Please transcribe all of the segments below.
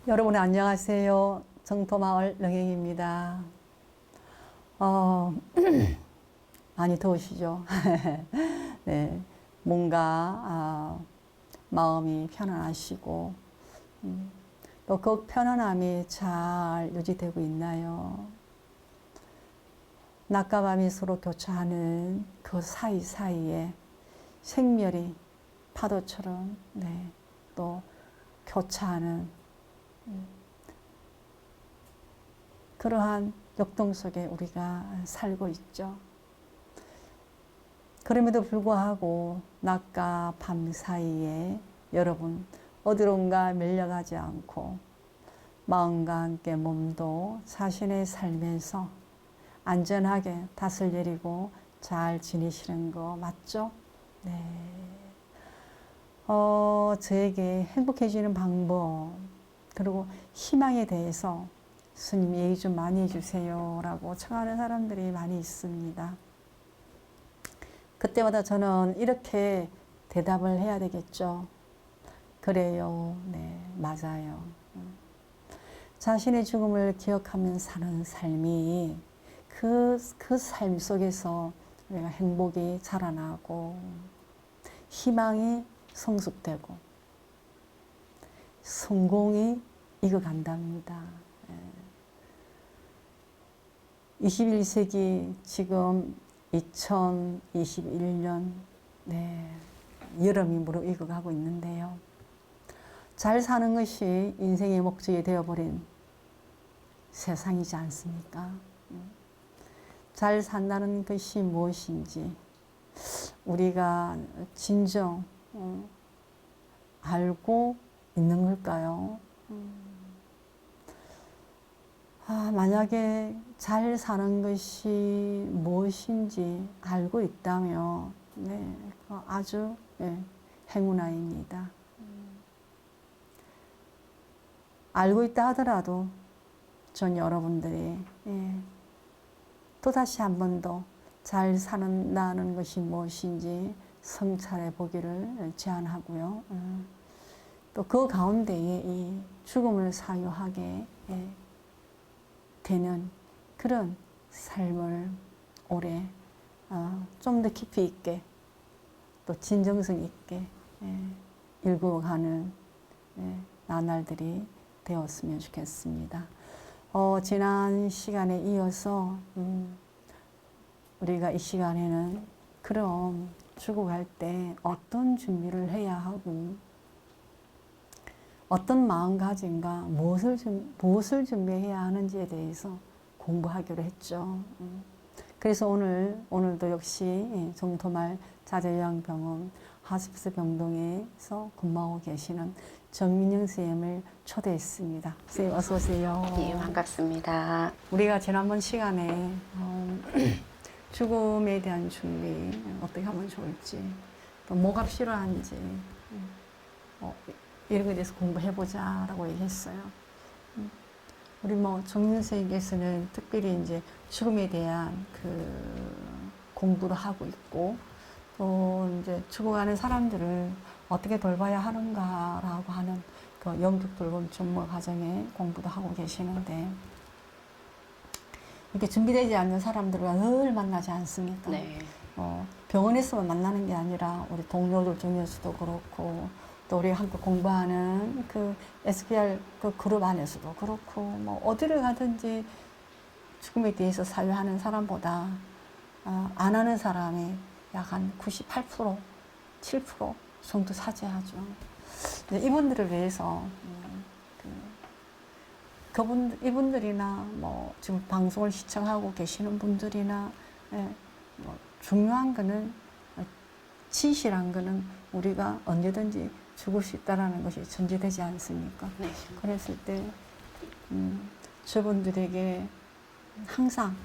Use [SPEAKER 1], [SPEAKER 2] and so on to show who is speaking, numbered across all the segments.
[SPEAKER 1] 여러분 안녕하세요. 정토마을 영행입니다. 많이 더우시죠? 네, 뭔가 마음이 편안하시고 또 그 편안함이 잘 유지되고 있나요? 낮과 밤이 서로 교차하는 그 사이사이에 생멸이 파도처럼 또 교차하는 그러한 역동 속에 우리가 살고 있죠. 그럼에도 불구하고 낮과 밤 사이에 여러분 어디론가 밀려가지 않고 마음과 함께 몸도 자신의 삶에서 안전하게 닷을 내리고 잘 지내시는 거 맞죠? 네. 저에게 행복해지는 방법 그리고 희망에 대해서 스님 얘기 좀 많이 해주세요 라고 청하는 사람들이 많이 있습니다. 그때마다 저는 이렇게 대답을 해야 되겠죠. 그래요. 네, 맞아요. 자신의 죽음을 기억하며 사는 삶이 그 삶 속에서 우리가 행복이 자라나고 희망이 성숙되고 성공이 익어간답니다. 21세기 지금 2021년 여름이 무르익어가고 있는데요. 잘 사는 것이 인생의 목적이 되어버린 세상이지 않습니까? 잘 산다는 것이 무엇인지 우리가 진정 알고 있는 걸까요? 만약에 잘 사는 것이 무엇인지 알고 있다면 아주 행운아입니다. 알고 있다 하더라도 전 여러분들이 또다시 한 번 더 잘 산다는 것이 무엇인지 성찰해 보기를 제안하고요. 또 그 가운데에 이 죽음을 사유하게 되는 그런 삶을 올해 좀 더 깊이 있게 또 진정성 있게 읽어가는 나날들이 되었으면 좋겠습니다. 지난 시간에 이어서 우리가 이 시간에는 그럼 죽어갈 때 어떤 준비를 해야 하고 어떤 마음가짐과 무엇을 준비해야 하는지에 대해서 공부하기로 했죠. 그래서 오늘도 역시 정토마을 자제요양병원 하스피스 병동에서 근무하고 계시는 정민영 선생님을 초대했습니다. 선생님 어서 오세요.
[SPEAKER 2] 예, 반갑습니다.
[SPEAKER 1] 우리가 지난번 시간에 죽음에 대한 준비 어떻게 하면 좋을지 또 뭐가 필요한지 이런 것에 대해서 공부해보자 라고 얘기했어요. 우리 정민 선생님께서는 특별히 이제 죽음에 대한 그 공부를 하고 있고 또 이제 죽어가는 사람들을 어떻게 돌봐야 하는가라고 하는 그 영적 돌봄 전문 과정에 공부도 하고 계시는데 이렇게 준비되지 않는 사람들과 늘 만나지 않습니까?
[SPEAKER 2] 네.
[SPEAKER 1] 병원에서만 만나는 게 아니라 우리 동료들 중에서도 그렇고 또 우리 함께 공부하는 그 SPR 그 그룹 안에서도 그렇고 어디를 가든지 죽음에 대해서 사유하는 사람보다 안 하는 사람이 약 한 98%, 7% 정도 차지하죠. 이분들을 위해서 이분들이나 지금 방송을 시청하고 계시는 분들이나 중요한 거는 진실한 거는 우리가 언제든지 죽을 수 있다는 것이 전제되지 않습니까?
[SPEAKER 2] 네.
[SPEAKER 1] 그랬을 때 저분들에게 항상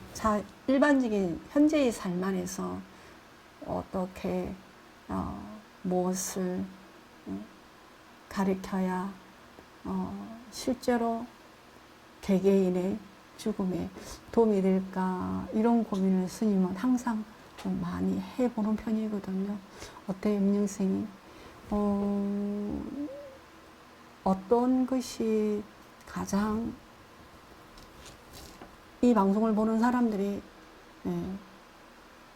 [SPEAKER 1] 일반적인 현재의 삶 안에서 어떻게 무엇을 가르쳐야 실제로 개개인의 죽음에 도움이 될까 이런 고민을 스님은 항상 좀 많이 해보는 편이거든요. 어때요, 민영 선생님? 어떤 것이 가장 이 방송을 보는 사람들이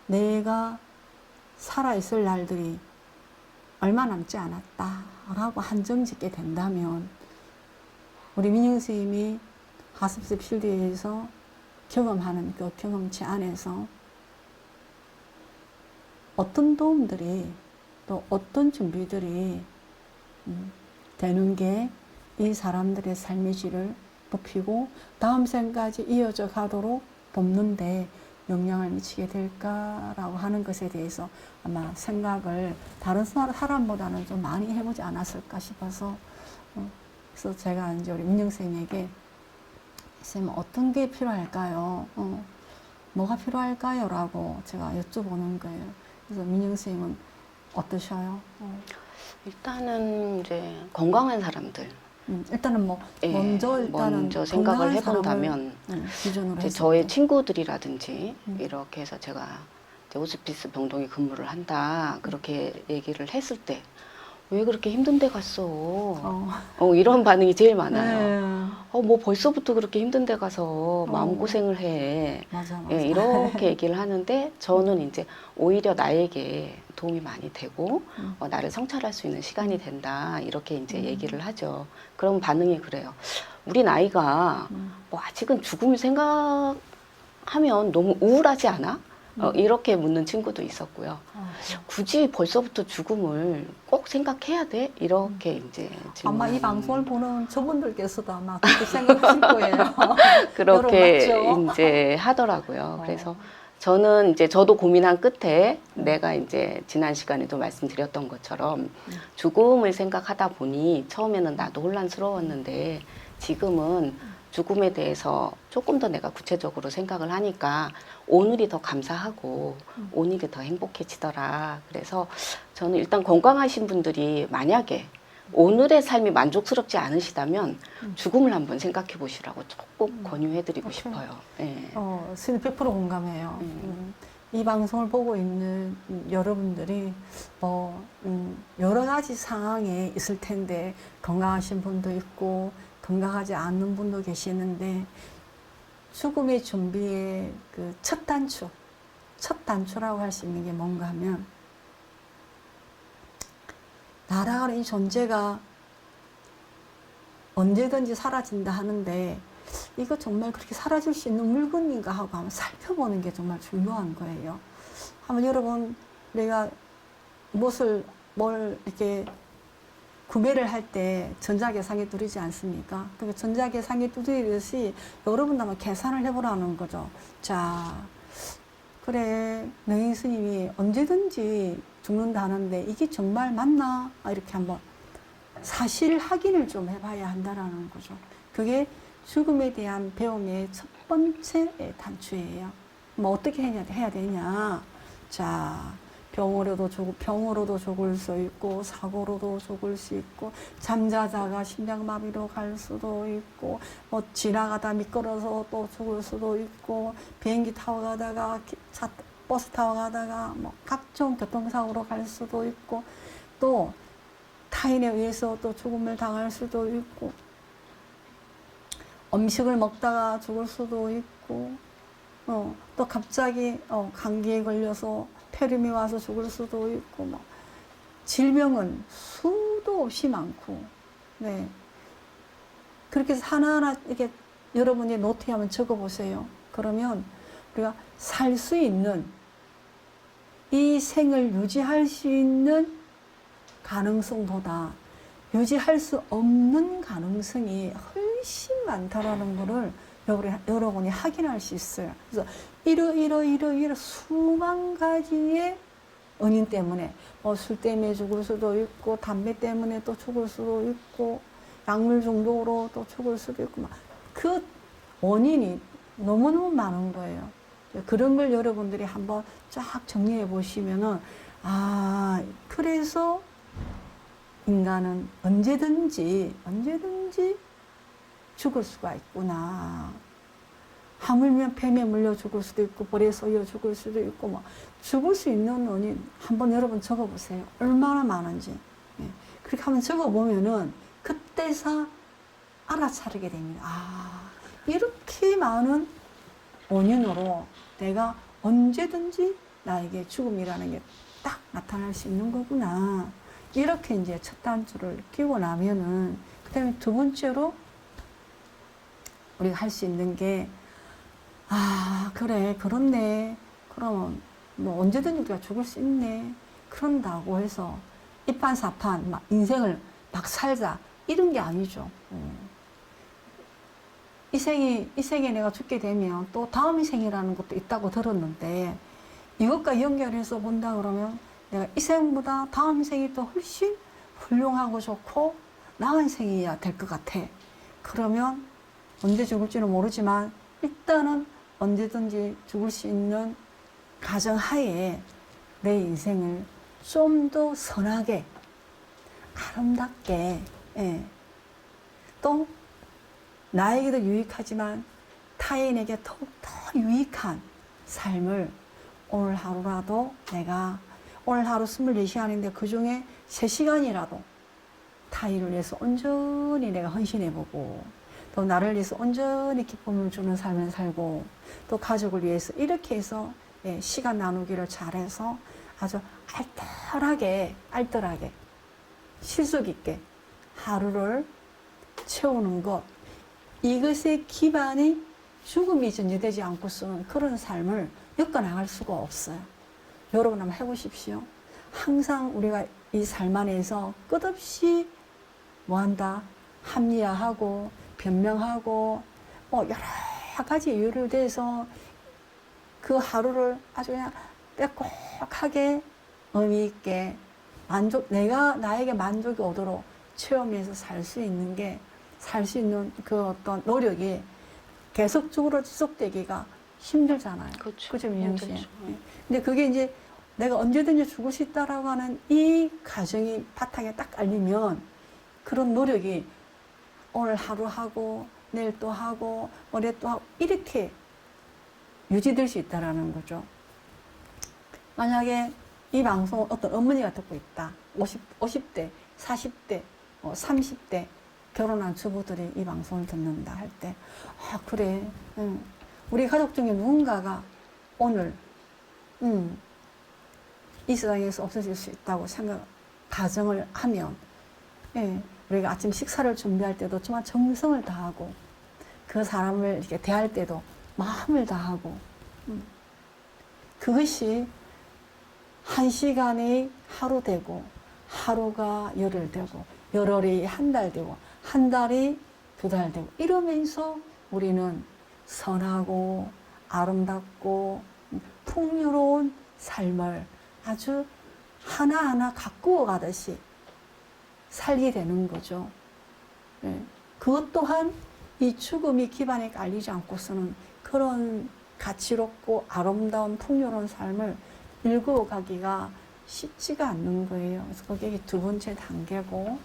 [SPEAKER 1] 내가 살아있을 날들이 얼마 남지 않았다라고 한정 짓게 된다면 우리 민영 선생님이 하습습 실드에서 경험하는 그 경험치 안에서 어떤 도움들이 또 어떤 준비들이 되는 게 이 사람들의 삶의 질을 높이고 다음 생까지 이어져 가도록 돕는데 영향을 미치게 될까라고 하는 것에 대해서 아마 생각을 다른 사람보다는 좀 많이 해보지 않았을까 싶어서 그래서 제가 이제 우리 민영 선생님에게 선생님 어떤 게 필요할까요? 뭐가 필요할까요? 라고 제가 여쭤보는 거예요. 그래서 민영 선생님은 어떠셔요?
[SPEAKER 2] 일단은 이제 건강한 사람들.
[SPEAKER 1] 일단은 뭐
[SPEAKER 2] 예,
[SPEAKER 1] 먼저
[SPEAKER 2] 생각을
[SPEAKER 1] 건강한
[SPEAKER 2] 해본다면
[SPEAKER 1] 기준으로
[SPEAKER 2] 이제
[SPEAKER 1] 했을
[SPEAKER 2] 저의
[SPEAKER 1] 때.
[SPEAKER 2] 친구들이라든지 이렇게 해서 제가 이제 호스피스 병동에 근무를 한다 그렇게 얘기를 했을 때 왜 그렇게 힘든 데 갔어? 이런 반응이 제일 많아요.
[SPEAKER 1] 네.
[SPEAKER 2] 뭐 벌써부터 그렇게 힘든 데 가서 마음고생을 해.
[SPEAKER 1] 맞아.
[SPEAKER 2] 예, 이렇게 얘기를 하는데 저는 이제 오히려 나에게 도움이 많이 되고 나를 성찰할 수 있는 시간이 된다. 이렇게 이제 얘기를 하죠. 그럼 반응이 그래요. 우리 나이가 뭐 아직은 죽음을 생각하면 너무 우울하지 않아? 이렇게 묻는 친구도 있었고요. 굳이 벌써부터 죽음을 꼭 생각해야 돼? 이렇게 이제
[SPEAKER 1] 아마 이
[SPEAKER 2] 질문하는
[SPEAKER 1] 방송을 보는 저분들께서도 아마 그렇게 생각하실 거예요.
[SPEAKER 2] 그렇게
[SPEAKER 1] 여러분 맞죠?
[SPEAKER 2] 이제 하더라고요. 그래서 저는 이제 저도 고민한 끝에 내가 이제 지난 시간에도 말씀드렸던 것처럼 죽음을 생각하다 보니 처음에는 나도 혼란스러웠는데 지금은 죽음에 대해서 조금 더 내가 구체적으로 생각을 하니까 오늘이 더 감사하고 오늘이 더 행복해지더라. 그래서 저는 일단 건강하신 분들이 만약에 오늘의 삶이 만족스럽지 않으시다면 죽음을 한번 생각해 보시라고 꼭 권유해드리고 싶어요. 예.
[SPEAKER 1] 선생님 100% 공감해요. 이 방송을 보고 있는 여러분들이 여러 가지 상황에 있을 텐데 건강하신 분도 있고 건강하지 않은 분도 계시는데 죽음의 준비의 그 첫 단추라고 할 수 있는 게 뭔가 하면 나라는 이 존재가 언제든지 사라진다 하는데 이거 정말 그렇게 사라질 수 있는 물건인가 하고 한번 살펴보는 게 정말 중요한 거예요. 한번 여러분 내가 뭘 이렇게 구매를 할 때 전자계산기 두르지 않습니까? 그러니까 전자계산기 두드리듯이 여러분도 한번 계산을 해보라는 거죠. 자, 그래, 명인 스님이 언제든지 죽는다는데 이게 정말 맞나? 이렇게 한번 사실 확인을 좀 해봐야 한다라는 거죠. 그게 죽음에 대한 배움의 첫 번째 단추예요. 뭐 어떻게 해야 되냐? 자, 병으로도 죽을 수 있고 사고로도 죽을 수 있고 잠자다가 심장마비로 갈 수도 있고 뭐 지나가다 미끄러서 또 죽을 수도 있고 비행기 타고 가다가 버스 타고 가다가 뭐 각종 교통사고로 갈 수도 있고 또 타인에 의해서 또 죽음을 당할 수도 있고 음식을 먹다가 죽을 수도 있고 또 갑자기 감기에 걸려서 폐렴이 와서 죽을 수도 있고 뭐 질병은 수도 없이 많고 네 그렇게 해서 하나하나 이렇게 여러분이 노트에 한번 적어보세요. 그러면 우리가 살 수 있는 이 생을 유지할 수 있는 가능성보다 유지할 수 없는 가능성이 훨씬 많다라는 거를 여러분이 확인할 수 있어요. 그래서 이러 수만 가지의 원인 때문에 술 때문에 죽을 수도 있고 담배 때문에 또 죽을 수도 있고 약물 중독으로 또 죽을 수도 있고 막 그 원인이 너무너무 많은 거예요. 그런 걸 여러분들이 한번 쫙 정리해 보시면은 그래서 인간은 언제든지 죽을 수가 있구나. 하물며 뱀에 물려 죽을 수도 있고 벌에 쏘여 죽을 수도 있고 뭐 죽을 수 있는 원인 한번 여러분 적어보세요. 얼마나 많은지. 그렇게 한번 적어보면은 그때서 알아차리게 됩니다. 이렇게 많은 원인으로 내가 언제든지 나에게 죽음이라는 게 딱 나타날 수 있는 거구나. 이렇게 이제 첫 단추를 끼고 나면은, 그 다음에 두 번째로 우리가 할 수 있는 게, 그래, 그렇네. 그러면 뭐 언제든지 우리가 죽을 수 있네. 그런다고 해서 이판사판 막 인생을 막 살자. 이런 게 아니죠. 이 생에 내가 죽게 되면 또 다음 생이라는 것도 있다고 들었는데, 이것과 연결해서 본다 그러면 내가 이 생보다 다음 생이 또 훨씬 훌륭하고 좋고 나은 생이야 될 것 같아. 그러면 언제 죽을지는 모르지만 일단은 언제든지 죽을 수 있는 가정하에 내 인생을 좀 더 선하게, 아름답게, 또 나에게도 유익하지만 타인에게 더욱더 유익한 삶을 오늘 하루라도 내가, 오늘 하루 24시간인데 그중에 3시간이라도 타인을 위해서 온전히 내가 헌신해보고, 또 나를 위해서 온전히 기쁨을 주는 삶을 살고, 또 가족을 위해서 이렇게 해서 시간 나누기를 잘해서 아주 알뜰하게 실속 있게 하루를 채우는 것, 이것의 기반이 죽음이 전제되지 않고서는 그런 삶을 엮어나갈 수가 없어요. 여러분 한번 해보십시오. 항상 우리가 이 삶 안에서 끝없이 뭐한다? 합리화하고 변명하고 여러 가지 이유를 대서 그 하루를 아주 그냥 빼곡하게 의미 있게 내가 나에게 만족이 오도록 체험해서 살 수 있는 그 어떤 노력이 계속적으로 지속되기가 힘들잖아요.
[SPEAKER 2] 그렇죠.
[SPEAKER 1] 그죠, 민영 씨?
[SPEAKER 2] 힘들죠.
[SPEAKER 1] 근데 그게 이제 내가 언제든지 죽을 수 있다라고 하는 이 가정이 바탕에 딱 깔리면 그런 노력이 오늘 하루 하고 내일 또 하고 모레 또 하고 이렇게 유지될 수 있다라는 거죠. 만약에 이 방송을 어떤 어머니가 듣고 있다. 50대, 40대, 30대 결혼한 주부들이 이 방송을 듣는다 할 때, 그래. 우리 가족 중에 누군가가 오늘, 이 세상에서 없어질 수 있다고 가정을 하면, 우리가 아침 식사를 준비할 때도 정말 정성을 다하고, 그 사람을 이렇게 대할 때도 마음을 다하고, 그것이 한 시간이 하루 되고, 하루가 열흘 되고, 열흘이 한 달 되고, 한 달이 두 달 되고, 이러면서 우리는 선하고 아름답고 풍요로운 삶을 아주 하나하나 가꾸어 가듯이 살게 되는 거죠. 그것 또한 이 죽음이 기반에 깔리지 않고서는 그런 가치롭고 아름다운 풍요로운 삶을 일구어가기가 쉽지가 않는 거예요. 그래서 그게 두 번째 단계고,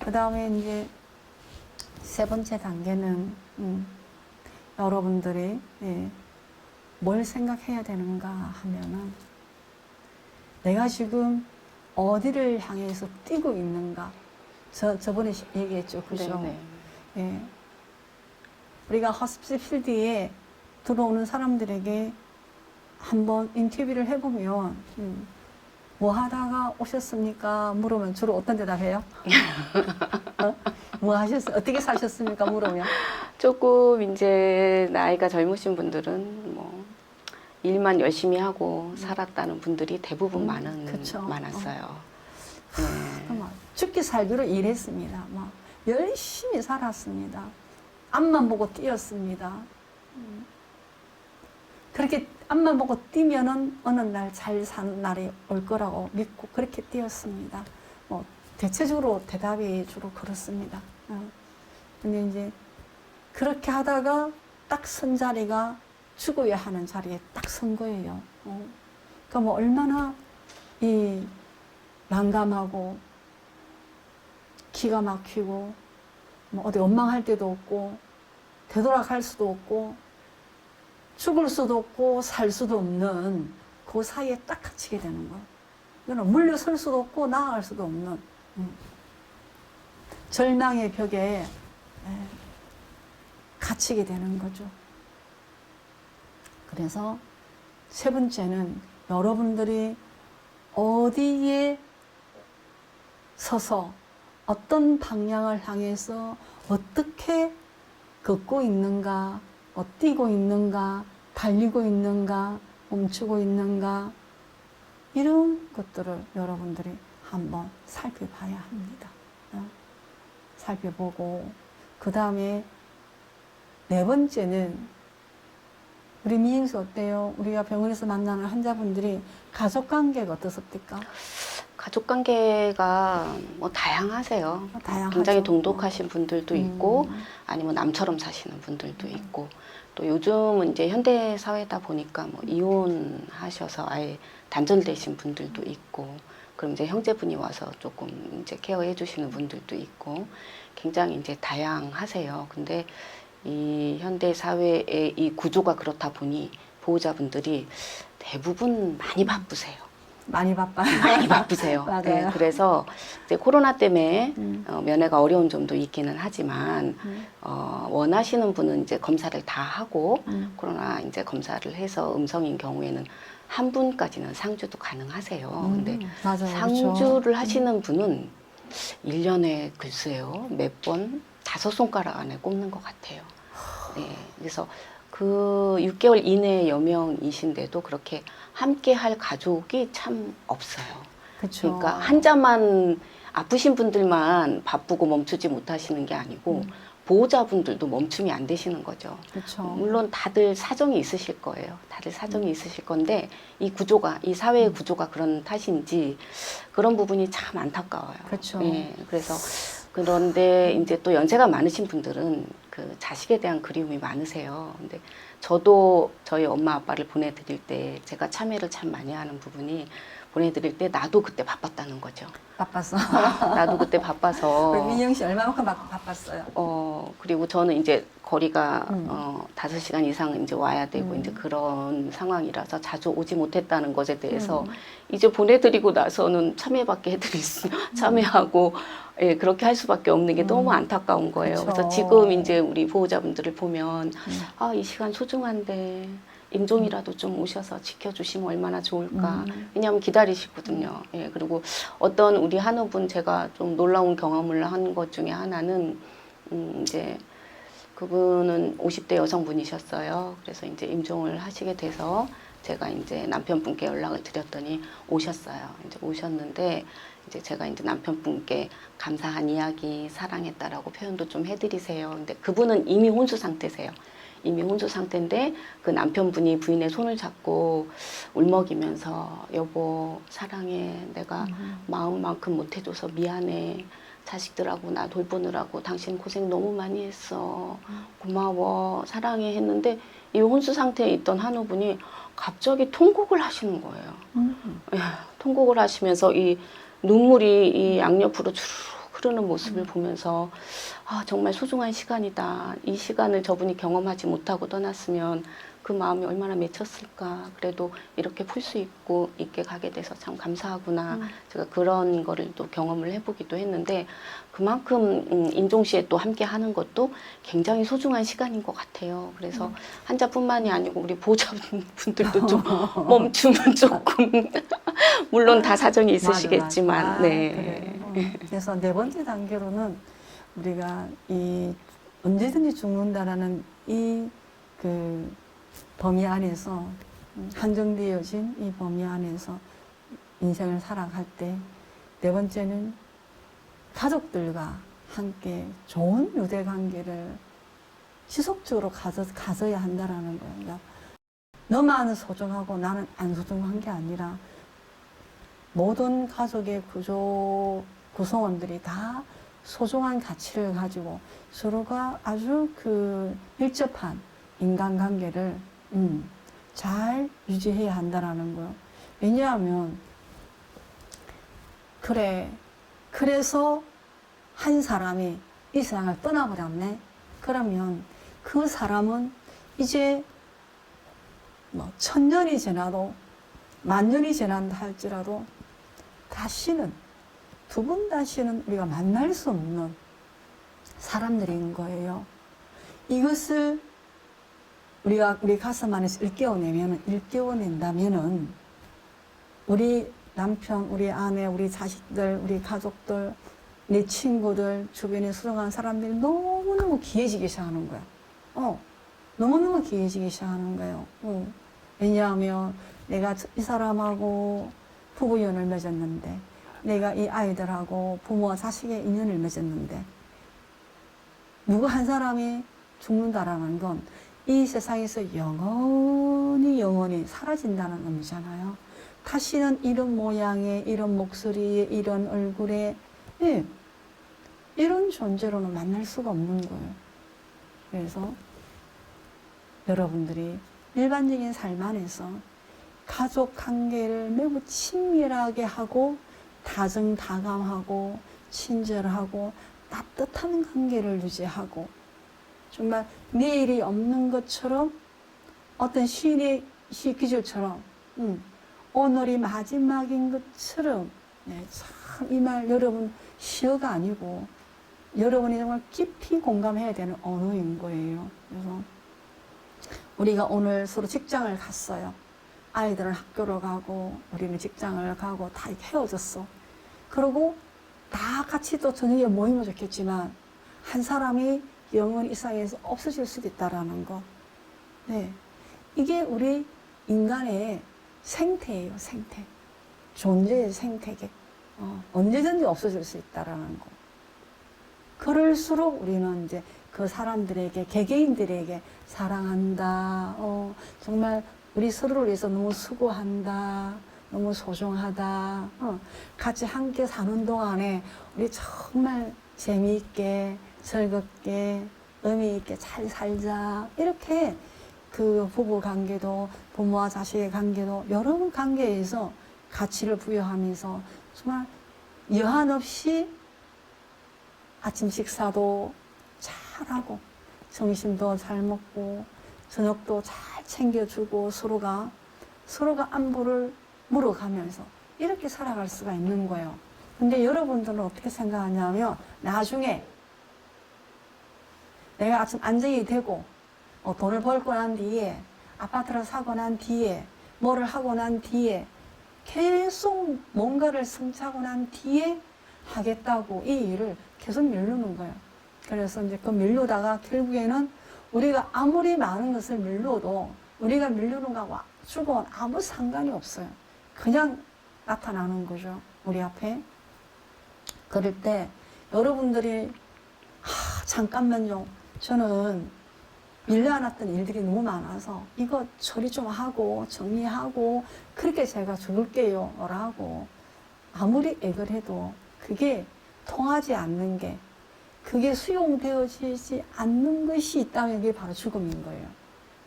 [SPEAKER 1] 그 다음에 이제 세 번째 단계는 여러분들이 뭘 생각해야 되는가 하면은 내가 지금 어디를 향해서 뛰고 있는가. 저번에 얘기했죠, 그죠? 네. 우리가 허스피스 필드에 들어오는 사람들에게 한번 인터뷰를 해보면 뭐 하다가 오셨습니까? 물으면 주로 어떤 대답해요? 뭐 하셨어요? 어떻게 사셨습니까? 물으면
[SPEAKER 2] 조금 이제 나이가 젊으신 분들은 뭐 일만 열심히 하고 살았다는 분들이 대부분 많았어요.
[SPEAKER 1] 정말 죽기 살기로 일했습니다. 막 열심히 살았습니다. 앞만 보고 뛰었습니다. 그렇게 앞만 보고 뛰면은 어느 날 잘 사는 날이 올 거라고 믿고 그렇게 뛰었습니다. 뭐 대체적으로 대답이 주로 그렇습니다. 근데 이제 그렇게 하다가 딱 선 자리가 죽어야 하는 자리에 딱 선 거예요. 그러니까 뭐 얼마나 이 난감하고 기가 막히고 뭐 어디 원망할 데도 없고 되돌아갈 수도 없고 죽을 수도 없고 살 수도 없는 그 사이에 딱 갇히게 되는 거예요. 이거는 물러설 수도 없고 나아갈 수도 없는 절망의 벽에 갇히게 되는 거죠. 그래서 세 번째는 여러분들이 어디에 서서 어떤 방향을 향해서 어떻게 걷고 있는가, 뛰고 있는가, 달리고 있는가, 멈추고 있는가, 이런 것들을 여러분들이 한번 살펴봐야 합니다. 살펴보고, 그 다음에 네 번째는, 우리 미행수 어때요? 우리가 병원에서 만나는 환자분들이 가족 관계가 어떻습니까?
[SPEAKER 2] 가족 관계가 뭐 다양하세요.
[SPEAKER 1] 다양하죠.
[SPEAKER 2] 굉장히 동독하신 분들도 있고, 아니면 남처럼 사시는 분들도 있고, 또 요즘은 이제 현대 사회다 보니까 뭐 이혼하셔서 아예 단절되신 분들도 있고, 그럼 이제 형제분이 와서 조금 이제 케어해 주시는 분들도 있고, 굉장히 이제 다양하세요. 근데 이 현대 사회의 이 구조가 그렇다 보니 보호자분들이 대부분 많이 바쁘세요.
[SPEAKER 1] 많이 바빠요.
[SPEAKER 2] 많이 바쁘세요.
[SPEAKER 1] 맞아요.
[SPEAKER 2] 네, 그래서 이제 코로나 때문에 면회가 어려운 점도 있기는 하지만 원하시는 분은 이제 검사를 다 하고 코로나 이제 검사를 해서 음성인 경우에는 한 분까지는 상주도 가능하세요. 근데
[SPEAKER 1] 맞아요.
[SPEAKER 2] 상주를
[SPEAKER 1] 그렇죠.
[SPEAKER 2] 하시는 분은 1년에 글쎄요 몇 번, 5손가락 안에 꼽는 것 같아요. 네, 그래서 그 6개월 이내 여명이신데도 그렇게 함께 할 가족이 참 없어요.
[SPEAKER 1] 그렇죠.
[SPEAKER 2] 그러니까 환자만 아프신 분들만 바쁘고 멈추지 못하시는 게 아니고 보호자분들도 멈춤이 안 되시는 거죠.
[SPEAKER 1] 그렇죠.
[SPEAKER 2] 물론 다들 사정이 있으실 거예요. 다들 사정이 있으실 건데 이 구조가 이 사회의 구조가 그런 탓인지 그런 부분이 참 안타까워요.
[SPEAKER 1] 그렇죠.
[SPEAKER 2] 예, 그래서 그런데 이제 또 연세가 많으신 분들은 그 자식에 대한 그리움이 많으세요. 근데 저도 저희 엄마 아빠를 보내드릴 때 제가 참여를 참 많이 하는 부분이 보내드릴 때 나도 그때 바빴다는 거죠.
[SPEAKER 1] 바빴어.
[SPEAKER 2] 나도 그때 바빠서.
[SPEAKER 1] 우리 민영 씨 얼마만큼 바빴어요?
[SPEAKER 2] 그리고 저는 이제 거리가 5시간 이상 이제 와야 되고 이제 그런 상황이라서 자주 오지 못했다는 것에 대해서 이제 보내드리고 나서는 참여밖에 참여하고 예, 그렇게 할 수밖에 없는 게 너무 안타까운 거예요.
[SPEAKER 1] 그쵸.
[SPEAKER 2] 그래서 지금 이제 우리 보호자분들을 보면 아, 이 시간 소중한데 임종이라도 좀 오셔서 지켜주시면 얼마나 좋을까. 왜냐하면 기다리시거든요. 예, 그리고 어떤 우리 한우분 제가 좀 놀라운 경험을 한 것 중에 하나는 이제 그분은 50대 여성분이셨어요. 그래서 이제 임종을 하시게 돼서 제가 이제 남편분께 연락을 드렸더니 오셨어요. 이제 오셨는데 이제 제가 이제 남편분께 감사한 이야기, 사랑했다라고 표현도 좀 해드리세요. 근데 그분은 이미 혼수 상태세요. 이미 혼수 상태인데 그 남편분이 부인의 손을 잡고 울먹이면서 여보 사랑해, 내가 마음만큼 못해줘서 미안해, 자식들하고 나 돌보느라고 당신 고생 너무 많이 했어, 고마워, 사랑해 했는데 이 혼수 상태에 있던 한우분이 갑자기 통곡을 하시는 거예요. 예, 통곡을 하시면서 이 눈물이 이 양옆으로 주르륵 흐르는 모습을 보면서 아, 정말 소중한 시간이다. 이 시간을 저분이 경험하지 못하고 떠났으면 그 마음이 얼마나 맺혔을까. 그래도 이렇게 풀 수 있게 가게 돼서 참 감사하구나. 제가 그런 거를 또 경험을 해보기도 했는데 그만큼 인종 씨에 또 함께 하는 것도 굉장히 소중한 시간인 것 같아요. 그래서 환자뿐만이 아니고 우리 보호자분들도 좀 멈추면 조금 물론 다 사정이 있으시겠지만
[SPEAKER 1] 맞아.
[SPEAKER 2] 네.
[SPEAKER 1] 그래요. 그래서 네 번째 단계로는 우리가 이 언제든지 죽는다라는 이 그 범위 안에서 한정되어진 이 범위 안에서 인생을 살아갈 때 네 번째는 가족들과 함께 좋은 유대 관계를 지속적으로 가져야 한다라는 거예요. 그러니까 너만 소중하고 나는 안 소중한 게 아니라 모든 가족의 구성원들이 다 소중한 가치를 가지고 서로가 아주 그 밀접한 인간관계를 잘 유지해야 한다라는 거예요. 왜냐하면 그래서 한 사람이 이 세상을 떠나버렸네. 그러면 그 사람은 이제 뭐 1000년이 지나도 10,000년이 지난다 할지라도 다시는 두 번 다시는 우리가 만날 수 없는 사람들인 거예요. 이것을 우리 가슴 안에서 일깨워낸다면은 우리 남편, 우리 아내, 우리 자식들, 우리 가족들, 내 친구들, 주변에 수정한 사람들이 너무너무 귀해지기 시작하는 거야. 너무너무 귀해지기 시작하는 거예요. 왜냐하면 내가 이 사람하고 부부연을 맺었는데, 내가 이 아이들하고 부모와 자식의 인연을 맺었는데, 누구 한 사람이 죽는다라는 건 이 세상에서 영원히 사라진다는 의미잖아요. 다시는 이런 모양의, 이런 목소리에, 이런 얼굴에, 이런 존재로는 만날 수가 없는 거예요. 그래서 여러분들이 일반적인 삶 안에서 가족 관계를 매우 친밀하게 하고 다정다감하고 친절하고 따뜻한 관계를 유지하고 정말 내일이 없는 것처럼 어떤 시인의 시 기술처럼 오늘이 마지막인 것처럼 참 이 말 여러분 시어가 아니고 여러분이 정말 깊이 공감해야 되는 언어인 거예요. 그래서 우리가 오늘 서로 직장을 갔어요. 아이들은 학교로 가고 우리는 직장을 가고 다 헤어졌어. 그리고 다 같이 또 저녁에 모이면 좋겠지만 한 사람이 영원히 이 세상에서 없어질 수도 있다라는 거. 네, 이게 우리 인간의 생태예요, 생태. 존재의 생태계. 언제든지 없어질 수 있다라는 거. 그럴수록 우리는 이제 그 사람들에게, 개개인들에게 사랑한다. 정말 우리 서로를 위해서 너무 수고한다. 너무 소중하다. 같이 함께 사는 동안에 우리 정말 재미있게, 즐겁게, 의미있게 잘 살자. 이렇게 그 부부 관계도, 부모와 자식의 관계도 여러 관계에서 가치를 부여하면서 정말 여한 없이 아침 식사도 잘하고, 점심도 잘 먹고, 저녁도 잘 챙겨주고, 서로가 안부를 물어가면서 이렇게 살아갈 수가 있는 거예요. 근데 여러분들은 어떻게 생각하냐면, 나중에 내가 아침 안정이 되고, 돈을 벌고 난 뒤에, 아파트를 사고 난 뒤에, 뭐를 하고 난 뒤에, 계속 뭔가를 성취하고 난 뒤에 하겠다고 이 일을 계속 미루는 거예요. 그래서 이제 그 미루다가 결국에는 우리가 아무리 많은 것을 미뤄도 우리가 미루는 거하고 죽어는 아무 상관이 없어요. 그냥 나타나는 거죠. 우리 앞에. 그럴 때 여러분들이 잠깐만요. 저는 밀려났던 일들이 너무 많아서 이거 처리 좀 하고 정리하고 그렇게 제가 죽을게요 라고 아무리 애걸 해도 그게 통하지 않는 게, 그게 수용되어지지 않는 것이 있다면 그게 바로 죽음인 거예요.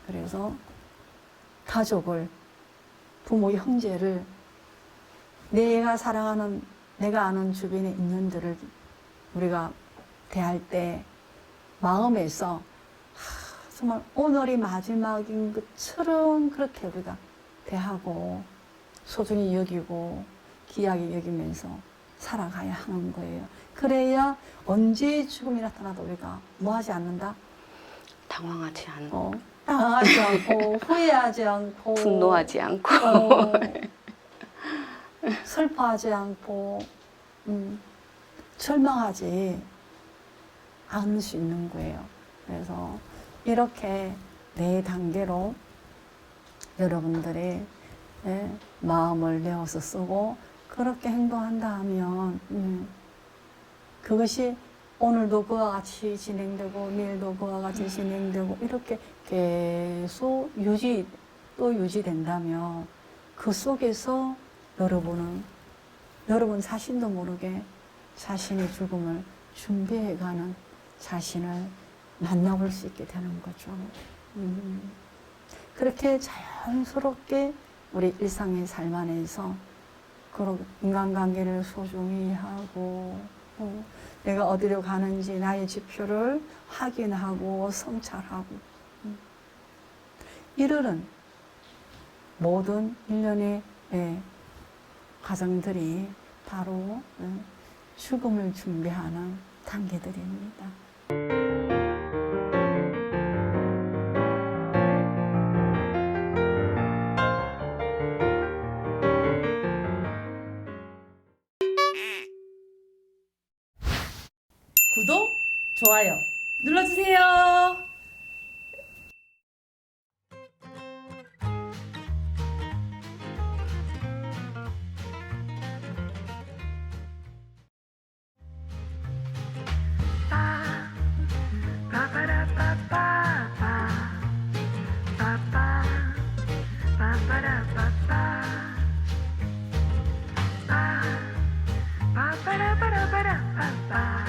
[SPEAKER 1] 그래서 가족을, 부모, 형제를, 내가 사랑하는, 내가 아는 주변에 인연들을 우리가 대할 때 마음에서 정말 오늘이 마지막인 것처럼 그렇게 우리가 대하고 소중히 여기고 귀하게 여기면서 살아가야 하는 거예요. 그래야 언제 죽음이 나타나도 우리가 뭐 하지 않는다?
[SPEAKER 2] 당황하지 않고,
[SPEAKER 1] 당하지 않고, 후회하지 않고,
[SPEAKER 2] 분노하지 않고,
[SPEAKER 1] 슬퍼하지 않고, 절망하지 않을 수 있는 거예요. 그래서 이렇게 네 단계로 여러분들이 마음을 내어서 쓰고 그렇게 행동한다 하면 그것이 오늘도 그와 같이 진행되고 내일도 그와 같이 진행되고 이렇게 계속 유지된다면 그 속에서 여러분 자신도 모르게 자신의 죽음을 준비해가는 자신을 만나볼 수 있게 되는 거죠. 그렇게 자연스럽게 우리 일상의 삶 안에서 그런 인간관계를 소중히 하고 내가 어디로 가는지 나의 지표를 확인하고 성찰하고 이르는 모든 일련의 과정들이 바로 죽음을 준비하는 단계들입니다.
[SPEAKER 3] 좋아요 눌러주세요.
[SPEAKER 4] Ba ba da ba da ba da ba ba.